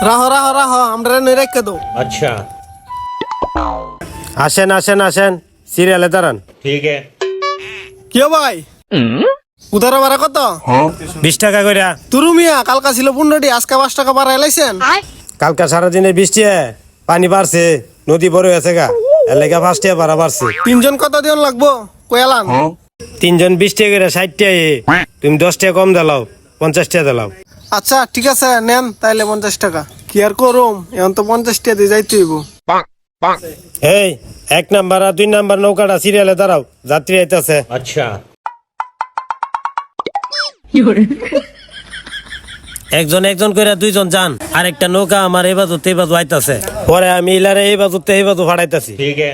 রাহো রাহো রাহো আমরা নই রেখে দো। अच्छा আসেন আসেন আসেন, সিরিয়ালে দাঁড়ান। ठीक है। কি ভাই উধার ভাড়া কত? 20 টাকা কইরা। তুরু মিয়া কালকা ছিল 15টি, আজকে 5 টাকা বাড়াই লাইছেন। কালকা সারাদিনের বৃষ্টি পানি বাড়ছে, নদী বড় হয়েছে গা, এর লেগে 5 টাকা ভাড়া বাড়ছে। তিনজন কত দিন লাগবো কয়ালান? 3 জন 20 টাকা করে 60 টাকা, তুমি 10 টাকা কম দিলাও, 50 টাকা দিলাও। আচ্ছা ঠিক আছে নেন তাইলে 50 টাকা। কি আর করুম, এখন তো 50 টাকা দিয়ে যাইতে হইব। এই 1 নাম্বার আর 2 নাম্বার নৌকাটা সিরিয়ালে দাঁড়াও, যাত্রী আইতাছে। अच्छा একজন একজন করে 2 জন যান, আরেকটা নৌকা আমার এই বাজু তে বাজু আইতাছে, পরে আমি ইলারে এই বাজু তে এই বাজু ফাড়াইতাছি। ठीक है।